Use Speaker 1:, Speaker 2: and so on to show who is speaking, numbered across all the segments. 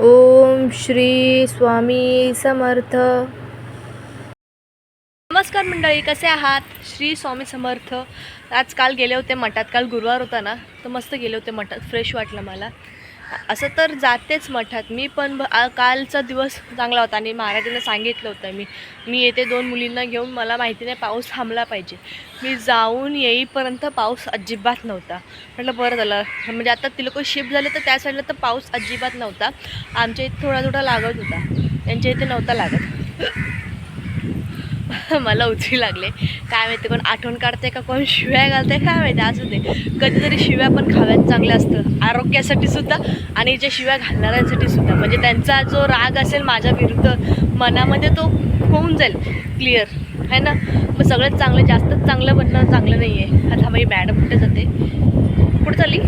Speaker 1: ओम श्री स्वामी समर्थ. नमस्कार मंडळी, कसे आहात? श्री स्वामी समर्थ. काल गेले होते मठात. काल गुरुवार होता ना, तर मस्त गेले होते मठात. फ्रेश वाटलं मला. असं तर जातेच मठात मी, पण कालचा दिवस चांगला होता आणि महाराजांना सांगितलं होतं मी येते 2 मुलींना घेऊन. मला माहिती नाही पाऊस थांबला पाहिजे. मी जाऊन येईपर्यंत पाऊस अजिबात नव्हता. म्हटलं बरं झालं, म्हणजे आता ती लोक शिफ्ट झाले तर त्या साईडला तर पाऊस अजिबात नव्हता. आमच्या इथे थोडा थोडा लागत होता, त्यांच्या इथे नव्हता लागत. मला उचली लागले, काय माहिती कोण आठवण काढते का कोण शिव्या घालते काय माहिती. असू दे, कधीतरी शिव्या पण खाव्यात चांगलं असतं आरोग्यासाठी सुद्धा आणि जे शिव्या घालणाऱ्यांसाठी सुद्धा. म्हणजे त्यांचा जो राग असेल माझ्या विरुद्ध मनामध्ये तो होऊन जाईल क्लिअर, है ना. मग सगळ्यात चांगलं, जास्तच चांगलं बनणं चांगलं नाही आहे. आता माझी मॅडम कुठे जाते, कुठं चालली?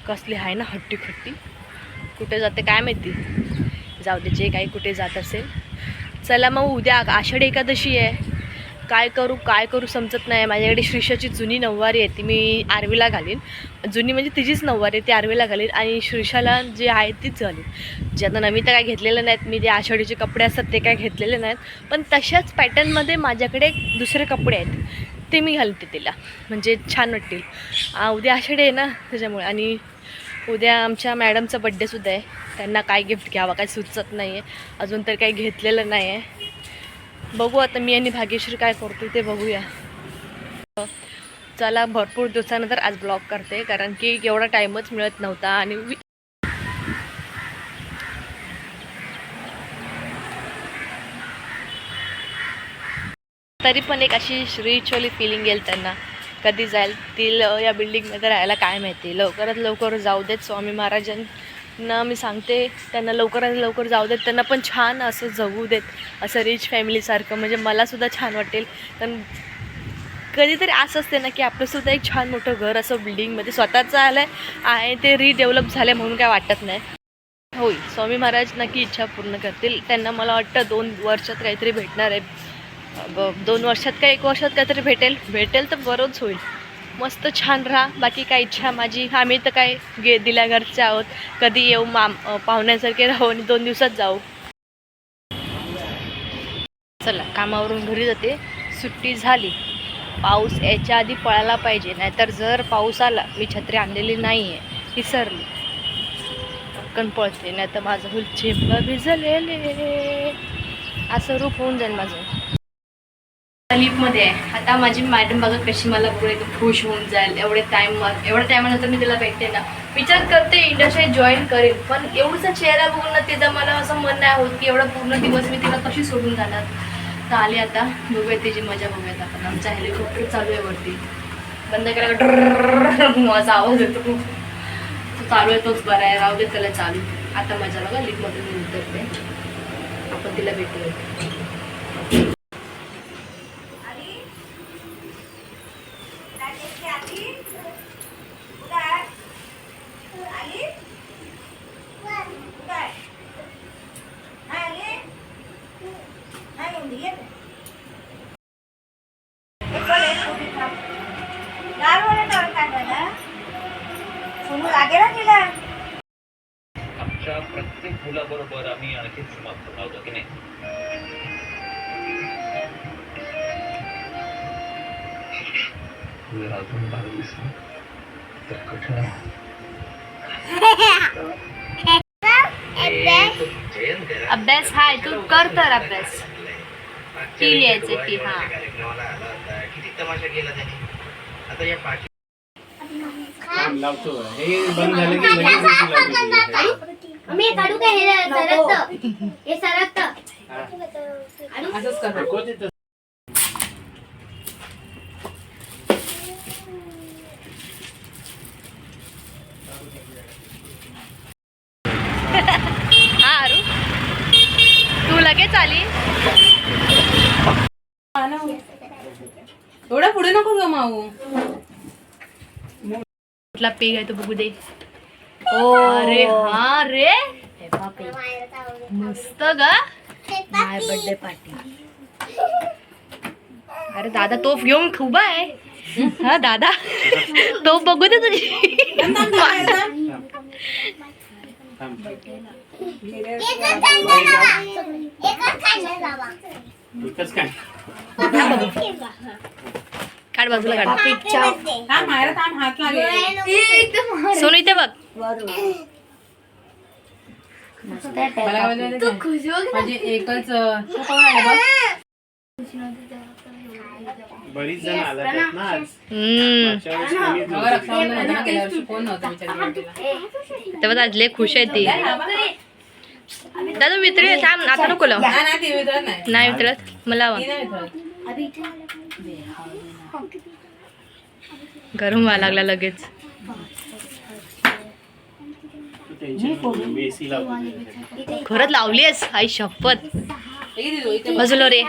Speaker 1: कसली आहे ना हट्टी खट्टी, कुठे जाते काय माहिती. जाऊ दे, जे काही कुठे जात असेल. चला मग, उद्या आषाढी एकादशी आहे. काय करू समजत नाही. माझ्याकडे श्रीषाची जुनी नऊवारी आहे, ती मी आरवीला घालीन. जुनी म्हणजे तिचीच नऊवारी आहे, ती आरवीला घालीन. आणि श्रीषाला जे आहे तीच घालीन. जे आता नवीन तर काय घेतलेलं नाहीत मी. जे आषाढीचे कपडे असतात ते काय घेतलेले नाहीत, पण तशाच पॅटर्नमध्ये माझ्याकडे दुसरे कपडे आहेत, ते मी घालते तिला, म्हणजे छान वाटतील. उद्या आषाढी आहे ना त्याच्यामुळे. आणि उद्या आमच्या मॅडमचा बड्डेसुद्धा आहे. त्यांना काय गिफ्ट घ्यावं काय सुचत नाही आहे. अजून तर काही घेतलेलं नाही आहे. बघू आता मी आणि भाग्यश्री काय करतो ते बघूया. चला, भरपूर दिवसानंतर आज ब्लॉग करते, कारण की एवढा टाईमच मिळत नव्हता. आणि तरी पण एक अशी स्पिरिच्युअली फिलिंग येईल त्यांना. कधी जाईल तील या बिल्डिंगमध्ये राहायला काय माहिती. लवकरात लवकर जाऊ देत स्वामी महाराजांना. मी सांगते त्यांना लवकरात लवकर जाऊ देत. त्यांना पण छान असं जगू देत, असं रिच फॅमिलीसारखं. म्हणजे मलासुद्धा छान वाटेल. कारण कधीतरी असं असते ना की आपलंसुद्धा एक छान मोठं घर असं बिल्डिंगमध्ये स्वतःचं आलं आहे, ते रिडेव्हलप झालं म्हणून काय वाटत नाही. होईल, स्वामी महाराज नक्की इच्छा पूर्ण करतील. त्यांना मला वाटतं 2 वर्षात काहीतरी भेटणार आहे. 2 वर्षात का 1 वर्षात काहीतरी भेटेल तर बरंच होईल. मस्त छान राहा. बाकी काय इच्छा माझी, आम्ही तर काय दिल्या घरचे आहोत. कधी येऊ पाहुण्यासारखे राहू आणि 2 दिवसात जाऊ. चला, कामावरून घरी जाते. सुट्टी झाली. पाऊस याच्या आधी पळायला पाहिजे, नाहीतर जर पाऊस आला, मी छत्री आणलेली नाही आहे, विसरली, पटकन पळते, नाही तर माझं फुल चिंब भिजलेले असं रूप होऊन जाईल माझं. लिफ्टमध्ये आहे आता माझी मॅडम. बघा कशी मला पुढे खुश होऊन जाईल. एवढ्या टायमानंतर मी तिला भेटते ना. विचार करते इंडस्ट्रीत जॉईन करेल, पण एवढंसा चेहरा बघून ना तिचा मला असं मन नाही होत की एवढा पूर्ण दिवस मी तिला कशी सोडून जाणार. तर आले आता, बघूया तिची मजा बघूयात आपण. आमचा हेलिकॉप्टर चालू आहे वरती. बंद केला माझा आवाज येतो खूप. तो चालू आहे तोच बरा आहे, राहू दे त्याला चालू. आता मजा बघा, लिफ्टमध्ये मी उतरते, आपण तिला भेटूया.
Speaker 2: आमच्या प्रत्येक मुलाबरोबर आम्ही आणखी समाप्त लावतो की नाही. अजून 22 तर कठीण
Speaker 1: अभ्यास हाय, तू कर तर अभ्यास. टी लिहायचं की. हा,
Speaker 2: किती तमाशा केला त्याने. आता या पाठी
Speaker 3: लावतो हे बंद झालं की
Speaker 4: मी काढू काय हे सरकतं, हे सरकतं.
Speaker 3: असंच कर.
Speaker 1: हा अरू, तू लगेच आली.
Speaker 5: एवढा पुढे नको ग माऊ.
Speaker 1: कुठला पेग आहे तो बघू दे. अरे हा रे, मस्त ग. माय बर्थडे पार्टी. अरे दादा तोफ घेऊन उभा आहे. हा दादा तोफ बघू दे तुझी.
Speaker 3: एकच काय
Speaker 1: काढ बाजूला काढ.
Speaker 5: हात लागेल.
Speaker 1: सोनू इथे बघ.
Speaker 5: मला म्हणजे एकच तो कोण आला बघ.
Speaker 3: बरीच जण आला ना आज.
Speaker 1: हम्म
Speaker 3: मागच्या वेळेस कोणीच
Speaker 5: बघा,
Speaker 3: नव्हतं.
Speaker 5: रक्षाबंधन होतं ना, गेल्या वर्षी कोण नव्हतं बिचारी तिला.
Speaker 1: तेव्हा आज लय खुश आहे ती. दादा वितळी थांब आता नको लाव.
Speaker 5: नाही ती वितळत नाही.
Speaker 1: नाही वितळत मला लावा.
Speaker 5: ती नाही वितळत.
Speaker 1: गरम व्हायला लागला लगेच.
Speaker 3: तू टेन्शन नको घेऊ, मी AC लावतो तुझ्यासाठी.
Speaker 1: खरंच लावलीस आई शपथ.
Speaker 5: हे किती देऊ? इथे
Speaker 1: बसलो रे.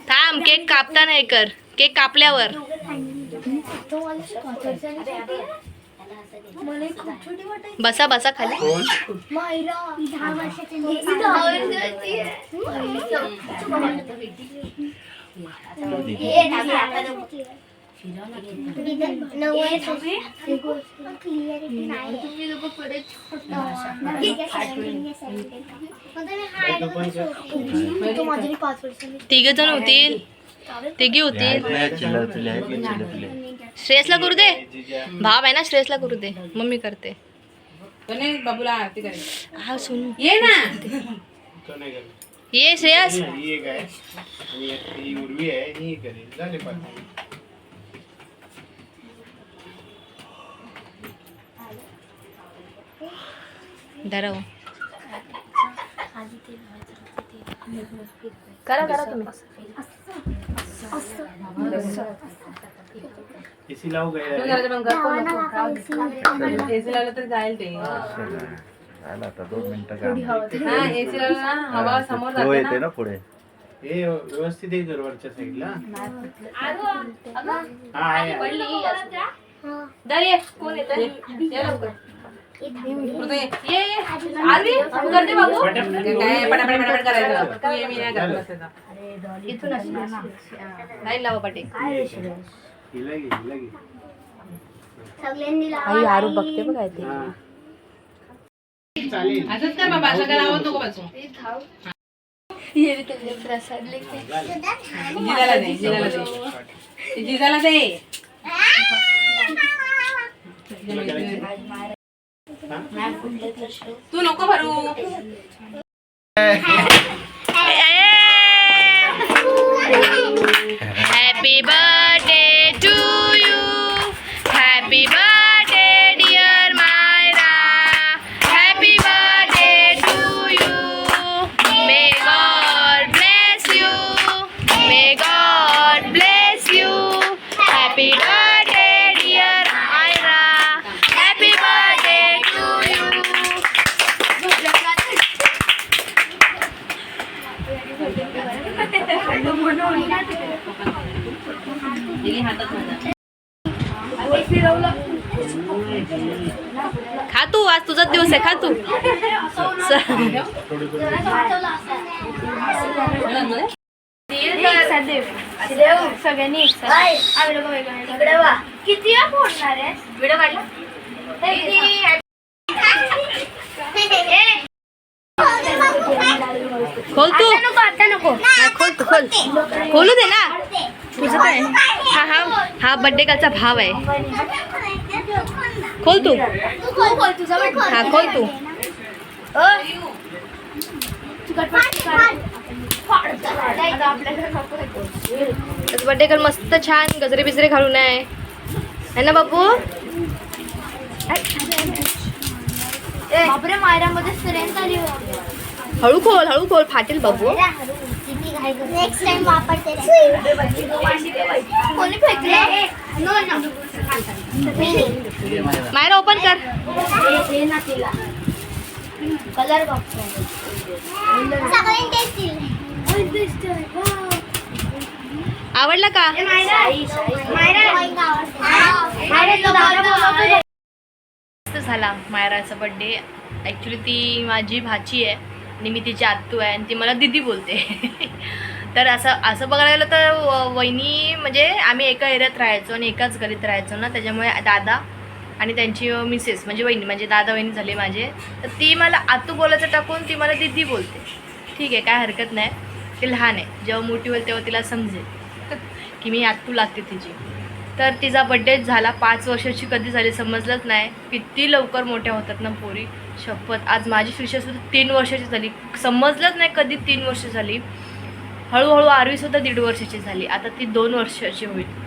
Speaker 1: थांब केक कापता नाही कर. केक कापल्यावर बसा बसा खाली.
Speaker 3: कोण?
Speaker 1: तिघ जण होतील. तिघी होतील. श्रेयसला करू दे. भाव आहे ना श्रेयसला करू दे. मम्मी करते.
Speaker 5: पण नाही, बाबूला आरती करायची.
Speaker 1: हा सोनू
Speaker 5: ये ना.
Speaker 3: तो नाही करत.
Speaker 1: ये श्रेयस.
Speaker 3: ही एक आहे आणि एक ती उर्वी आहे. ही करेल. झाले पाच.
Speaker 1: धराव करा करा तुम्ही.
Speaker 3: AC लावू
Speaker 5: तू
Speaker 3: काय?
Speaker 5: करायचं पण कर. AC लावलं तर जाईल ते.
Speaker 6: झालं आता 2 मिनिटं काम.
Speaker 5: हा AC लावलं ना हवा समोर
Speaker 6: तो
Speaker 5: जाते
Speaker 6: येते
Speaker 5: ना.
Speaker 6: ना पुढे.
Speaker 3: हे व्यवस्थित आहे वरच्या साईडला. हा आहे.
Speaker 1: कोण येत?
Speaker 5: ये लवकर. पुढे ये.
Speaker 1: करते बाबू.
Speaker 5: काय पटापट पटापट करायचं. तू ये, मी नाही करत बसायचं.
Speaker 1: लाईन लावा पाटे.
Speaker 3: हिला घे, हिला घे.
Speaker 1: आई आरू बघते बघ काय ते.
Speaker 3: हा. चालेल.
Speaker 5: असंच कर बाबा, असं करावं नको बसू. जिजाला दे, जिजाला दे. जिजाला दे. तू नको भरू.
Speaker 1: Happy birthday to you. Happy birthday dear Myra. Happy birthday to you. May God bless you. May God bless you. Happy birthday dear Myra. Happy birthday to you. खा तू आज तुझाच दिवस आहे. खा तू. सगळ्यांनी किती फोडणार आहे व्हिडिओ काढला. खोल तू. आता नको. खोल तू खोल. खोलू दे ना. तुझं काय. हा हा हा बर्थडे कालचा भाव आहे. खोल तू. हा खोल तू. बर्थडे काल मस्त छान गजरे बिजरे घालून आहे ना बापू.
Speaker 4: बापरे मायरामध्ये स्ट्रेंथ आली.
Speaker 1: हळू खोल फाटेल बाबू.
Speaker 4: नेक्स्ट टाइम वापरते. कोणी फेकले? No no.
Speaker 1: मायरा ओपन कर.
Speaker 4: कलर बॉक्स सगळ्यांनी टेस्ट दिले.
Speaker 1: आवडला का. मस्त झाला मायराचा बर्थडे. ॲक्च्युली ती माझी भाची आहे आणि मी तिची आत्तू आहे आणि ती मला दीदी बोलते. तर असं बघायला गेलं तर वहिनी म्हणजे आम्ही एका एरियात राहायचो आणि एकाच गलीत राहायचो ना, त्याच्यामुळे दादा आणि त्यांची मिसेस म्हणजे वहिनी म्हणजे दादा वहिनी झाले माझे, तर ती मला आतू बोलायचं टाकून ती मला दीदी बोलते. ठीक आहे, काय हरकत नाही, ती लहान आहे, जेव्हा मोठी होईल तेव्हा तिला समजेल की मी आतू लागते तिची. तर तिचा बड्डेच झाला, 5 वर्षाची कधी झाली समजलंच नाही. किती लवकर मोठ्या होतात ना पोरी, शपथ. आज माझी श्रीषासुद्धा 3 वर्षाची झाली, समजलंच नाही कधी 3 वर्ष झाली. हळूहळू आरवीसुद्धा 1.5 वर्षाची झाली, आता ती 2 वर्षाची होईल.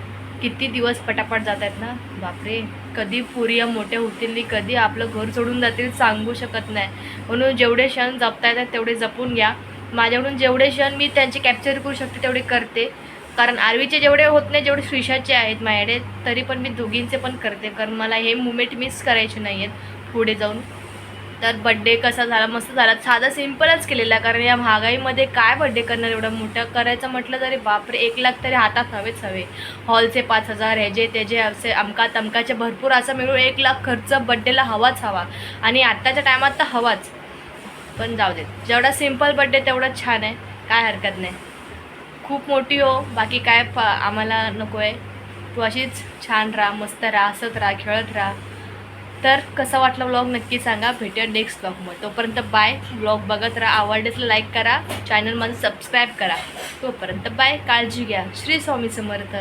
Speaker 1: किती दिवस पटापट जात आहेत ना, बापरे. कधी पोरी या मोठ्या होतील, कधी आपलं घर सोडून जातील सांगू शकत नाही. म्हणून जेवढे क्षण जपता येतात तेवढे जपून घ्या. माझ्याकडून जेवढे क्षण मी त्यांचे कॅप्चर करू शकते तेवढे करते, कारण आरवीचे जेवढे होत नाही जेवढे श्रीषाचे आहेत माझ्याकडे, तरी पण मी दोघींचे पण करते, कारण मला हे मुमेंट मिस करायचे नाही आहेत पुढे जाऊन. तर बड्डे कसा झाला, मस्त झाला, साधा सिम्पलच केलेला, कारण या महागाईमध्ये काय बड्डे करणार, एवढं मोठं करायचं म्हटलं तरी बापरे 1 लाख तरी हातात हवेच हवे. हॉलचे 5,000 ह्याचे त्याचे असे अमका तमकाचे भरपूर असं मिळून 1 लाख खर्च बड्डेला हवाच हवा, आणि आत्ताच्या टायमात तर हवाच. पण जाऊ देत, जेवढा सिम्पल बड्डे तेवढाच छान आहे, काय हरकत नाही. खूप मोठी हो, बाकी काय आम्हाला नको आहे. तू अशीच छान राहा, मस्त राहा, हसत राहा, खेळत राहा. तर कसा वाटला व्लॉग नक्की सांगा. भेटूया नेक्स्ट व्लॉगमध्ये. तोपर्यंत बाय. व्लॉग बघत राहा, आवडल्यास लाईक करा, चॅनलमध्ये सबस्क्राईब करा. तोपर्यंत बाय, काळजी घ्या. श्री स्वामी समर्थ.